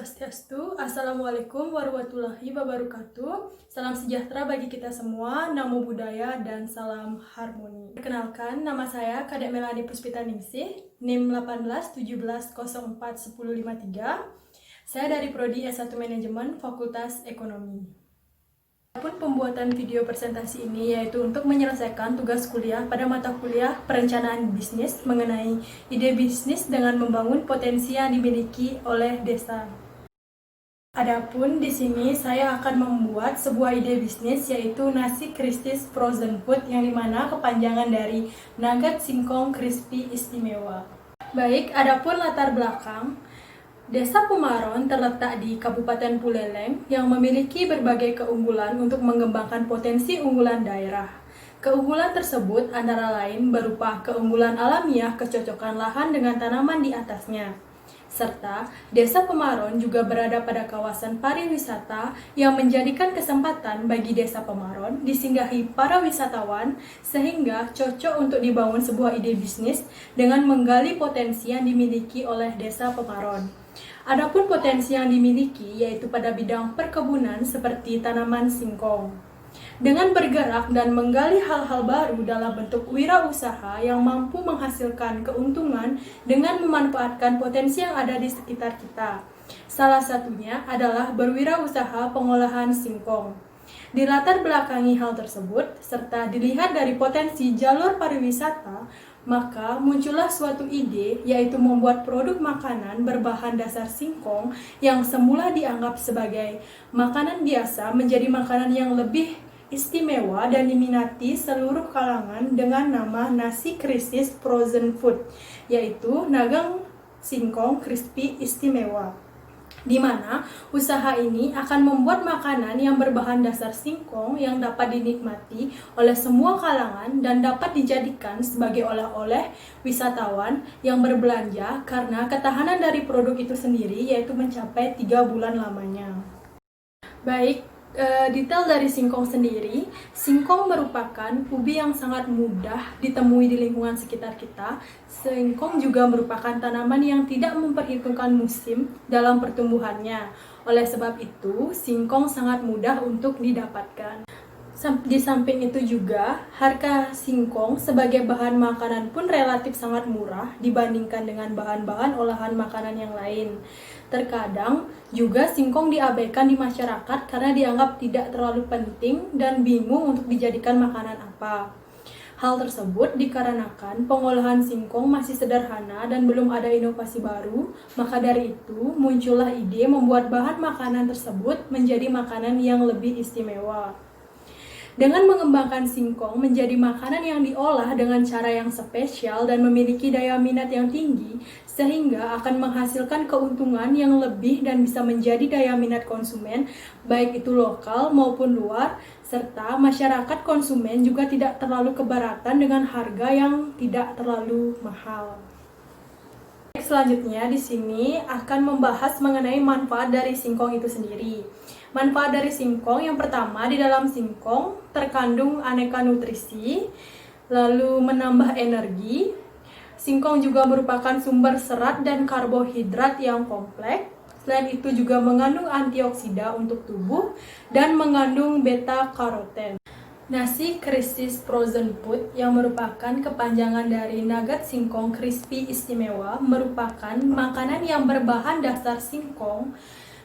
Swastiastu, Assalamualaikum warahmatullahi wabarakatuh. Salam sejahtera bagi kita semua, namo buddhaya, dan salam harmoni. Perkenalkan, nama saya Kadek Melani Puspita Ningsih, NIM 1817041053. Saya dari Prodi S1 Manajemen, Fakultas Ekonomi. Adapun pembuatan video presentasi ini yaitu untuk menyelesaikan tugas kuliah pada mata kuliah perencanaan bisnis mengenai ide bisnis dengan membangun potensi yang dimiliki oleh desa. Adapun di sini saya akan membuat sebuah ide bisnis yaitu nasi Kristis frozen food yang dimana kepanjangan dari Nugget Singkong Crispy Istimewa. Baik, adapun latar belakang. Desa Pumaron terletak di Kabupaten Buleleng yang memiliki berbagai keunggulan untuk mengembangkan potensi unggulan daerah. Keunggulan tersebut antara lain berupa keunggulan alamiah kecocokan lahan dengan tanaman di atasnya. Serta Desa Pumaron juga berada pada kawasan pariwisata yang menjadikan kesempatan bagi Desa Pumaron disinggahi para wisatawan sehingga cocok untuk dibangun sebuah ide bisnis dengan menggali potensi yang dimiliki oleh Desa Pumaron. Adapun potensi yang dimiliki yaitu pada bidang perkebunan seperti tanaman singkong. Dengan bergerak dan menggali hal-hal baru dalam bentuk wirausaha yang mampu menghasilkan keuntungan dengan memanfaatkan potensi yang ada di sekitar kita. Salah satunya adalah berwirausaha pengolahan singkong. Dilatar belakangi hal tersebut, serta dilihat dari potensi jalur pariwisata, maka muncullah suatu ide yaitu membuat produk makanan berbahan dasar singkong yang semula dianggap sebagai makanan biasa menjadi makanan yang lebih istimewa dan diminati seluruh kalangan dengan nama nasi Kristis frozen food, yaitu Nugget Singkong Crispy Istimewa. Di mana usaha ini akan membuat makanan yang berbahan dasar singkong yang dapat dinikmati oleh semua kalangan dan dapat dijadikan sebagai oleh-oleh wisatawan yang berbelanja karena ketahanan dari produk itu sendiri yaitu mencapai 3 bulan lamanya. Baik, detail dari singkong sendiri. Singkong merupakan ubi yang sangat mudah ditemui di lingkungan sekitar kita. Singkong juga merupakan tanaman yang tidak memperhitungkan musim dalam pertumbuhannya. Oleh sebab itu, singkong sangat mudah untuk didapatkan. Di samping itu juga, harga singkong sebagai bahan makanan pun relatif sangat murah dibandingkan dengan bahan-bahan olahan makanan yang lain. Terkadang juga singkong diabaikan di masyarakat karena dianggap tidak terlalu penting dan bingung untuk dijadikan makanan apa. Hal tersebut dikarenakan pengolahan singkong masih sederhana dan belum ada inovasi baru, maka dari itu muncullah ide membuat bahan makanan tersebut menjadi makanan yang lebih istimewa. Dengan mengembangkan singkong menjadi makanan yang diolah dengan cara yang spesial dan memiliki daya minat yang tinggi, sehingga akan menghasilkan keuntungan yang lebih dan bisa menjadi daya minat konsumen, baik itu lokal maupun luar, serta masyarakat konsumen juga tidak terlalu keberatan dengan harga yang tidak terlalu mahal. Selanjutnya di sini akan membahas mengenai manfaat dari singkong itu sendiri. Manfaat dari singkong yang pertama, di dalam singkong terkandung aneka nutrisi, lalu menambah energi. Singkong juga merupakan sumber serat dan karbohidrat yang kompleks. Selain itu juga mengandung antioksida untuk tubuh dan mengandung beta-karoten. Nasi Kristis frozen food yang merupakan kepanjangan dari Nugget Singkong Crispy Istimewa merupakan makanan yang berbahan dasar singkong.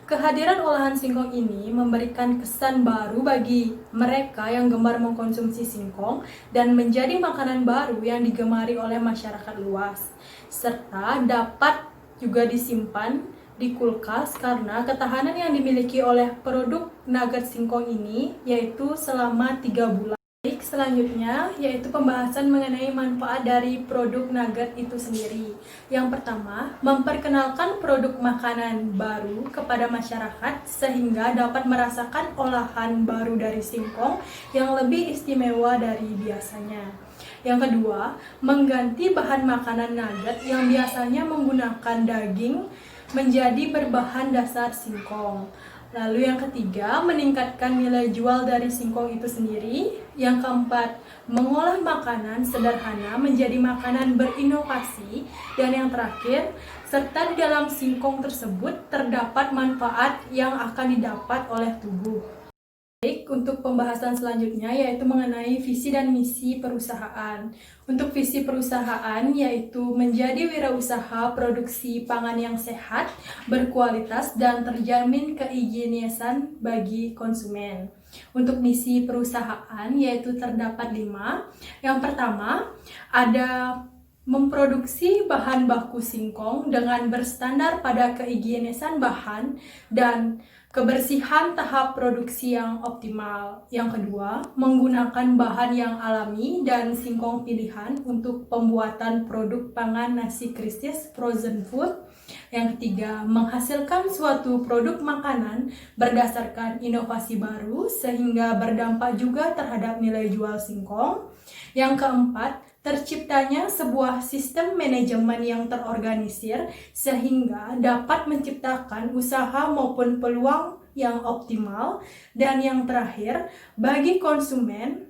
Kehadiran olahan singkong ini memberikan kesan baru bagi mereka yang gemar mengkonsumsi singkong dan menjadi makanan baru yang digemari oleh masyarakat luas, serta dapat juga disimpan di kulkas karena ketahanan yang dimiliki oleh produk nugget singkong ini yaitu selama 3 bulan. Selanjutnya yaitu pembahasan mengenai manfaat dari produk nugget itu sendiri. Yang pertama, memperkenalkan produk makanan baru kepada masyarakat sehingga dapat merasakan olahan baru dari singkong yang lebih istimewa dari biasanya. Yang kedua, mengganti bahan makanan nugget yang biasanya menggunakan daging menjadi berbahan dasar singkong. Lalu yang ketiga, meningkatkan nilai jual dari singkong itu sendiri. Yang keempat, mengolah makanan sederhana menjadi makanan berinovasi. Dan yang terakhir, serta di dalam singkong tersebut terdapat manfaat yang akan didapat oleh tubuh. Baik, untuk pembahasan selanjutnya yaitu mengenai visi dan misi perusahaan. Untuk visi perusahaan yaitu menjadi wirausaha produksi pangan yang sehat, berkualitas, dan terjamin kehigienisan bagi konsumen. Untuk misi perusahaan yaitu terdapat 5. Yang pertama, ada memproduksi bahan baku singkong dengan berstandar pada kehigienisan bahan dan kebersihan tahap produksi yang optimal. Yang kedua, menggunakan bahan yang alami dan singkong pilihan untuk pembuatan produk pangan nasi krisis frozen food. Yang ketiga, menghasilkan suatu produk makanan berdasarkan inovasi baru sehingga berdampak juga terhadap nilai jual singkong. Yang keempat, terciptanya sebuah sistem manajemen yang terorganisir sehingga dapat menciptakan usaha maupun peluang yang optimal. Dan yang terakhir, bagi konsumen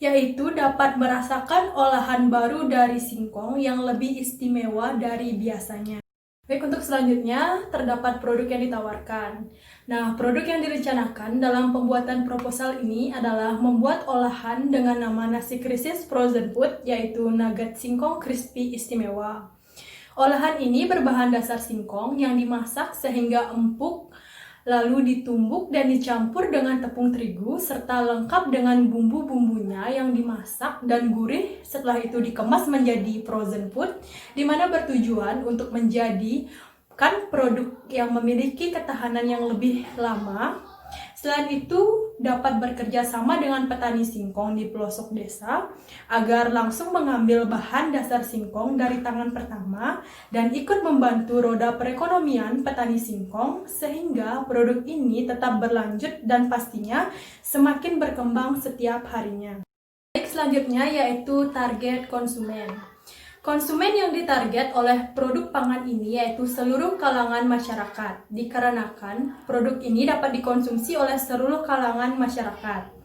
yaitu dapat merasakan olahan baru dari singkong yang lebih istimewa dari biasanya. Baik, untuk selanjutnya terdapat produk yang ditawarkan. Nah, produk yang direncanakan dalam pembuatan proposal ini adalah membuat olahan dengan nama nasi krisis frozen food, yaitu nugget singkong crispy istimewa. Olahan ini berbahan dasar singkong yang dimasak sehingga empuk, lalu ditumbuk dan dicampur dengan tepung terigu serta lengkap dengan bumbu-bumbunya yang dimasak dan gurih. Setelah itu dikemas menjadi frozen food, di mana bertujuan untuk menjadikan produk yang memiliki ketahanan yang lebih lama. Selain itu, dapat bekerja sama dengan petani singkong di pelosok desa agar langsung mengambil bahan dasar singkong dari tangan pertama dan ikut membantu roda perekonomian petani singkong sehingga produk ini tetap berlanjut dan pastinya semakin berkembang setiap harinya. Baik, selanjutnya yaitu target konsumen. Konsumen yang ditarget oleh produk pangan ini yaitu seluruh kalangan masyarakat, dikarenakan produk ini dapat dikonsumsi oleh seluruh kalangan masyarakat.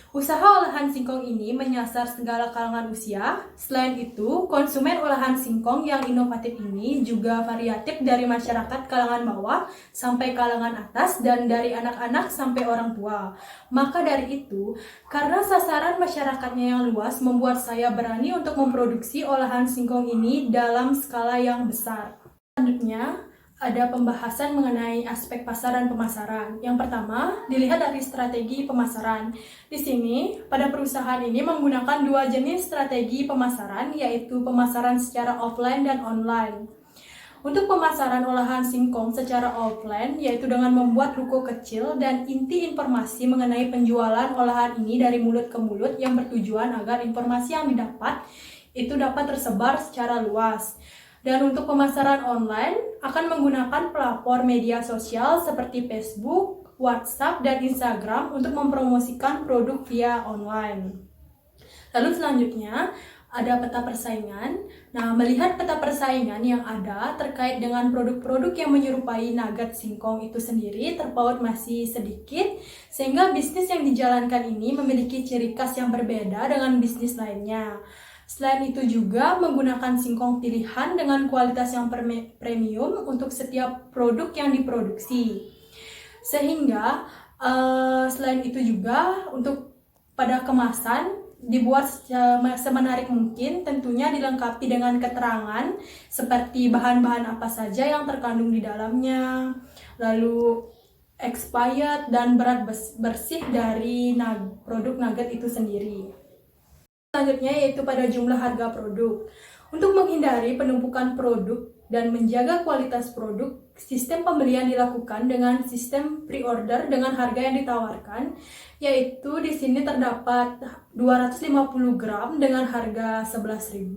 Usaha olahan singkong ini menyasar segala kalangan usia. Selain itu, konsumen olahan singkong yang inovatif ini juga variatif dari masyarakat kalangan bawah sampai kalangan atas dan dari anak-anak sampai orang tua. Maka dari itu, karena sasaran masyarakatnya yang luas membuat saya berani untuk memproduksi olahan singkong ini dalam skala yang besar. Selanjutnya, ada pembahasan mengenai aspek pasar dan pemasaran. Yang pertama, dilihat dari strategi pemasaran. Di sini, pada perusahaan ini menggunakan 2 jenis strategi pemasaran, yaitu pemasaran secara offline dan online. Untuk pemasaran olahan singkong secara offline, yaitu dengan membuat ruko kecil dan inti informasi mengenai penjualan olahan ini dari mulut ke mulut yang bertujuan agar informasi yang didapat itu dapat tersebar secara luas. Dan untuk pemasaran online akan menggunakan pelapor media sosial seperti Facebook, WhatsApp, dan Instagram untuk mempromosikan produk via online. Lalu selanjutnya ada peta persaingan. Nah, melihat peta persaingan yang ada terkait dengan produk-produk yang menyerupai nugget singkong itu sendiri terpaut masih sedikit, sehingga bisnis yang dijalankan ini memiliki ciri khas yang berbeda dengan bisnis lainnya. Selain itu juga menggunakan singkong pilihan dengan kualitas yang premium untuk setiap produk yang diproduksi. Sehingga selain itu juga untuk pada kemasan dibuat semenarik mungkin, tentunya dilengkapi dengan keterangan seperti bahan-bahan apa saja yang terkandung di dalamnya, lalu expired dan berat bersih dari produk nugget itu sendiri. Selanjutnya yaitu pada jumlah harga produk. Untuk menghindari penumpukan produk dan menjaga kualitas produk, sistem pembelian dilakukan dengan sistem pre-order dengan harga yang ditawarkan, yaitu di sini terdapat 250 gram dengan harga 11.000,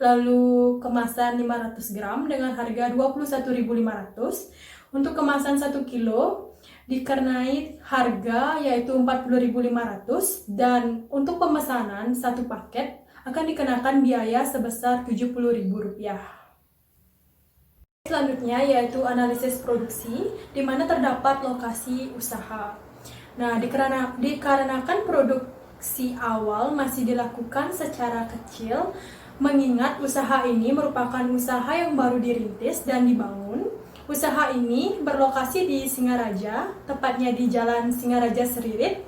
lalu kemasan 500 gram dengan harga 21.500. Untuk kemasan 1 kilo dikenai harga yaitu 40.500 dan untuk pemesanan 1 paket akan dikenakan biaya sebesar Rp70.000. Selanjutnya yaitu analisis produksi, di mana terdapat lokasi usaha. Nah, dikarenakan produksi awal masih dilakukan secara kecil, mengingat usaha ini merupakan usaha yang baru dirintis dan dibangun. Usaha ini berlokasi di Singaraja, tepatnya di Jalan Singaraja Seririt,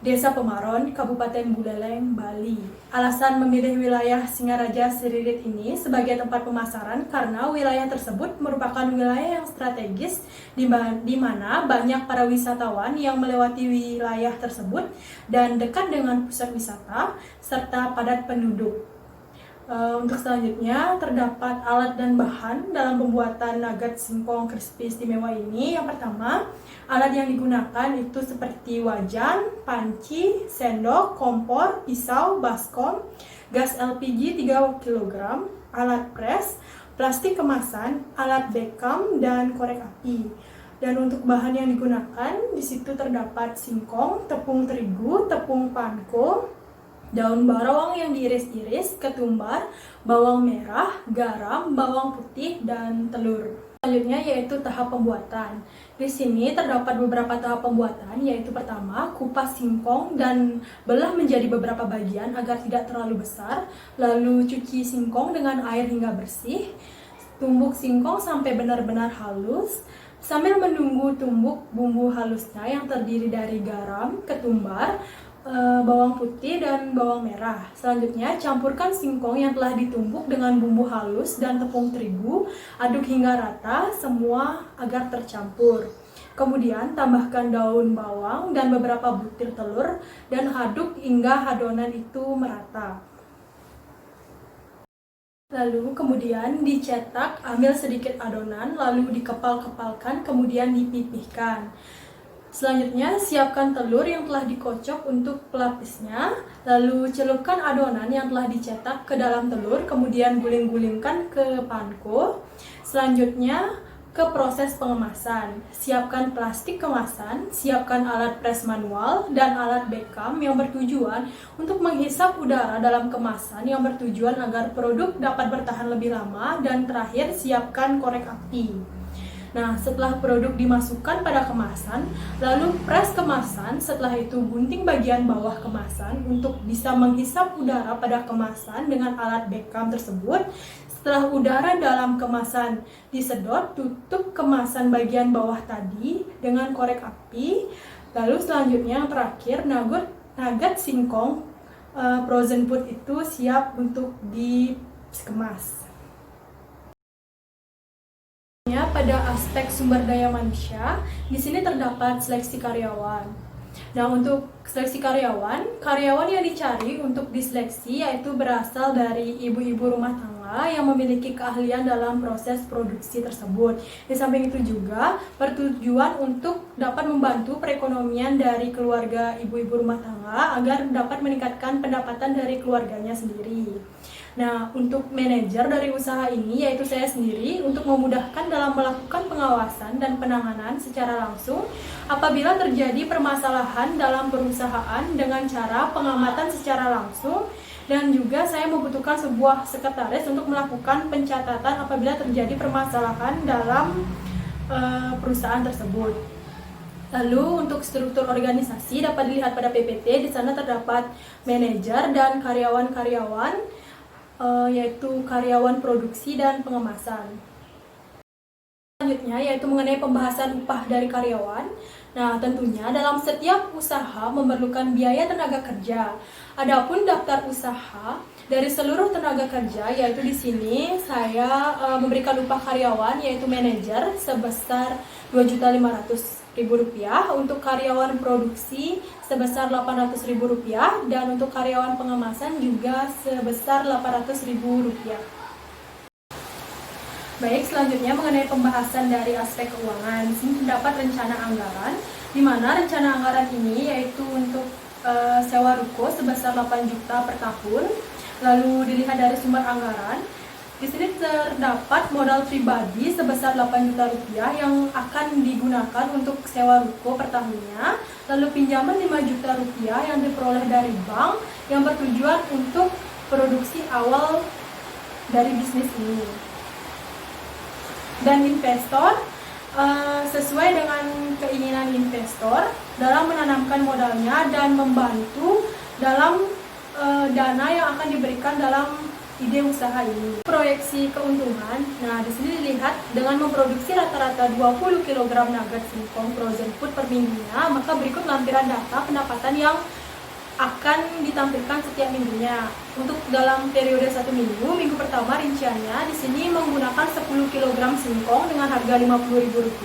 Desa Pemaron, Kabupaten Buleleng, Bali. Alasan memilih wilayah Singaraja Seririt ini sebagai tempat pemasaran karena wilayah tersebut merupakan wilayah yang strategis di mana banyak para wisatawan yang melewati wilayah tersebut dan dekat dengan pusat wisata serta padat penduduk. Untuk selanjutnya, terdapat alat dan bahan dalam pembuatan nugget singkong crispy istimewa ini. Yang pertama, alat yang digunakan itu seperti wajan, panci, sendok, kompor, pisau, baskom, gas LPG 3 kg, alat pres, plastik kemasan, alat bekam, dan korek api. Dan untuk bahan yang digunakan, di situ terdapat singkong, tepung terigu, tepung panko, daun bawang yang diiris-iris, ketumbar, bawang merah, garam, bawang putih, dan telur. Selanjutnya yaitu tahap pembuatan. Di sini terdapat beberapa tahap pembuatan, yaitu pertama, kupas singkong dan belah menjadi beberapa bagian agar tidak terlalu besar. Lalu cuci singkong dengan air hingga bersih. Tumbuk singkong sampai benar-benar halus. Sambil menunggu tumbuk bumbu halusnya yang terdiri dari garam, ketumbar, bawang putih, dan bawang merah. Selanjutnya, campurkan singkong yang telah ditumbuk dengan bumbu halus dan tepung terigu. Aduk hingga rata semua agar tercampur. Kemudian, tambahkan daun bawang dan beberapa butir telur dan aduk hingga adonan itu merata. Lalu kemudian dicetak, ambil sedikit adonan, lalu dikepal-kepalkan, kemudian dipipihkan. Selanjutnya, siapkan telur yang telah dikocok untuk pelapisnya, lalu celupkan adonan yang telah dicetak ke dalam telur, kemudian guling-gulingkan ke panko. Selanjutnya, ke proses pengemasan. Siapkan plastik kemasan, siapkan alat pres manual dan alat bekam yang bertujuan untuk menghisap udara dalam kemasan yang bertujuan agar produk dapat bertahan lebih lama, dan terakhir siapkan korek api. Nah, setelah produk dimasukkan pada kemasan, lalu pres kemasan, setelah itu gunting bagian bawah kemasan untuk bisa menghisap udara pada kemasan dengan alat bekam tersebut. Setelah udara dalam kemasan disedot, tutup kemasan bagian bawah tadi dengan korek api. Lalu selanjutnya yang terakhir, nugget singkong frozen food itu siap untuk dikemas. Pada aspek sumber daya manusia, di sini terdapat seleksi karyawan. Nah, untuk seleksi karyawan yang dicari untuk diseleksi yaitu berasal dari ibu-ibu rumah tangga yang memiliki keahlian dalam proses produksi tersebut. Di samping itu juga bertujuan untuk dapat membantu perekonomian dari keluarga ibu-ibu rumah tangga agar dapat meningkatkan pendapatan dari keluarganya sendiri. Nah, untuk manajer dari usaha ini yaitu saya sendiri untuk memudahkan dalam melakukan pengawasan dan penanganan secara langsung apabila terjadi permasalahan dalam perusahaan dengan cara pengamatan secara langsung, dan juga saya membutuhkan sebuah sekretaris untuk melakukan pencatatan apabila terjadi permasalahan dalam perusahaan tersebut. Lalu untuk struktur organisasi dapat dilihat pada PPT. Di sana terdapat manajer dan karyawan-karyawan, yaitu karyawan produksi dan pengemasan. Selanjutnya yaitu mengenai pembahasan upah dari karyawan. Nah, tentunya dalam setiap usaha memerlukan biaya tenaga kerja. Adapun daftar usaha dari seluruh tenaga kerja, yaitu di sini saya memberikan upah karyawan yaitu manajer sebesar Rp2.500.000, untuk karyawan produksi sebesar Rp800.000, dan untuk karyawan pengemasan juga sebesar Rp800.000. Baik, selanjutnya mengenai pembahasan dari aspek keuangan. Di sini terdapat rencana anggaran, di mana rencana anggaran ini yaitu untuk sewa ruko sebesar 8 juta per tahun. Lalu dilihat dari sumber anggaran. Di sini terdapat modal pribadi sebesar Rp8 juta yang akan digunakan untuk sewa ruko per tahunnya. Lalu pinjaman Rp5 juta yang diperoleh dari bank yang bertujuan untuk produksi awal dari bisnis ini. Dan investor sesuai dengan keinginan investor dalam menanamkan modalnya dan membantu dalam dana yang akan diberikan dalam ide usaha ini. Proyeksi keuntungan, nah di sini dilihat dengan memproduksi rata-rata 20 kg nugget singkong frozen food per minggunya, maka berikut lampiran data pendapatan yang akan ditampilkan setiap minggunya. Untuk dalam periode 1 minggu, minggu pertama rinciannya di sini menggunakan 10 kg singkong dengan harga Rp50.000,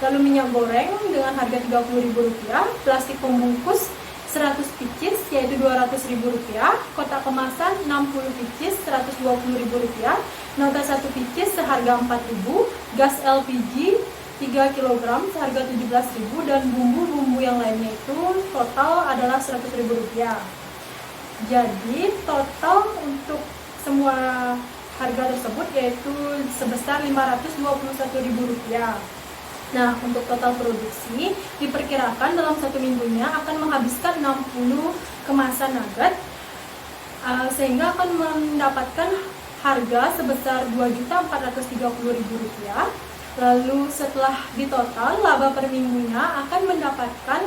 lalu minyak goreng dengan harga Rp30.000, plastik pembungkus 100 pieces yaitu Rp200.000, kotak kemasan 60 pieces Rp120.000, nota 1 pieces seharga Rp4.000, gas LPG 3 kg seharga Rp17.000, dan bumbu-bumbu yang lainnya itu total adalah Rp100.000. Jadi total untuk semua harga tersebut yaitu sebesar Rp521.000. Nah, untuk total produksi diperkirakan dalam 1 minggunya akan menghabiskan 60 kemasan nugget, sehingga akan mendapatkan harga sebesar Rp2.430.000. Lalu setelah ditotal, laba per minggunya akan mendapatkan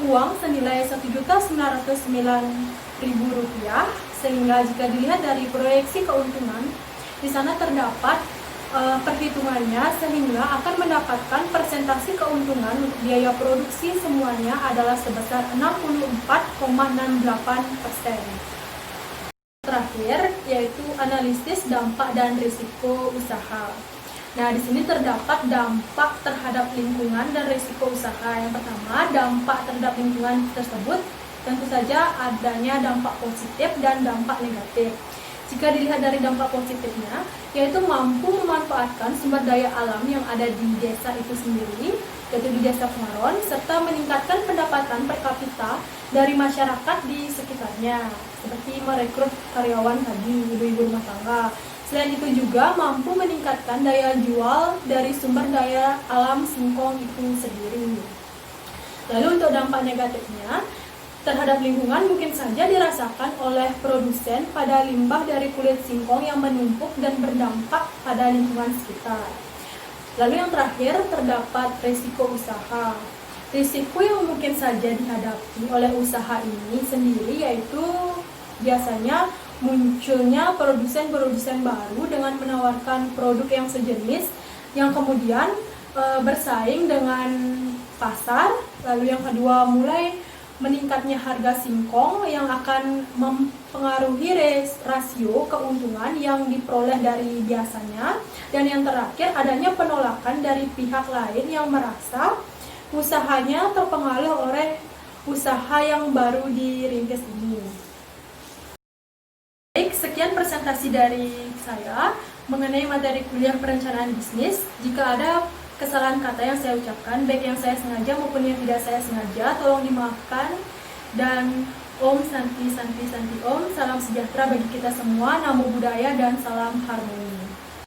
uang senilai Rp1.909.000, sehingga jika dilihat dari proyeksi keuntungan, di sana terdapat perhitungannya, sehingga akan mendapatkan persentase keuntungan untuk biaya produksi semuanya adalah sebesar 64,68%. Terakhir yaitu analisis dampak dan risiko usaha. Nah, di sini terdapat dampak terhadap lingkungan dan risiko usaha. Yang pertama, dampak terhadap lingkungan tersebut tentu saja adanya dampak positif dan dampak negatif. Jika dilihat dari dampak positifnya, yaitu mampu memanfaatkan sumber daya alam yang ada di desa itu sendiri, yaitu di Desa Pengaron, serta meningkatkan pendapatan per kapita dari masyarakat di sekitarnya, seperti merekrut karyawan tadi, ibu-ibu rumah tangga. Selain itu juga mampu meningkatkan daya jual dari sumber daya alam singkong itu sendiri. Lalu untuk dampak negatifnya, terhadap lingkungan mungkin saja dirasakan oleh produsen pada limbah dari kulit singkong yang menumpuk dan berdampak pada lingkungan sekitar. Lalu yang terakhir, terdapat risiko usaha. Risiko yang mungkin saja dihadapi oleh usaha ini sendiri yaitu biasanya munculnya produsen-produsen baru dengan menawarkan produk yang sejenis yang kemudian bersaing dengan pasar. Lalu yang kedua, mulai meningkatnya harga singkong yang akan mempengaruhi rasio keuntungan yang diperoleh dari biasanya. Dan yang terakhir, adanya penolakan dari pihak lain yang merasa usahanya terpengaruh oleh usaha yang baru dirintis ini. Baik, sekian presentasi dari saya mengenai materi kuliah perencanaan bisnis. Jika ada kesalahan kata yang saya ucapkan, baik yang saya sengaja maupun yang tidak saya sengaja, tolong dimaafkan. Dan Om Santi Santi Santi Om, salam sejahtera bagi kita semua, namo buddhaya dan salam harmoni.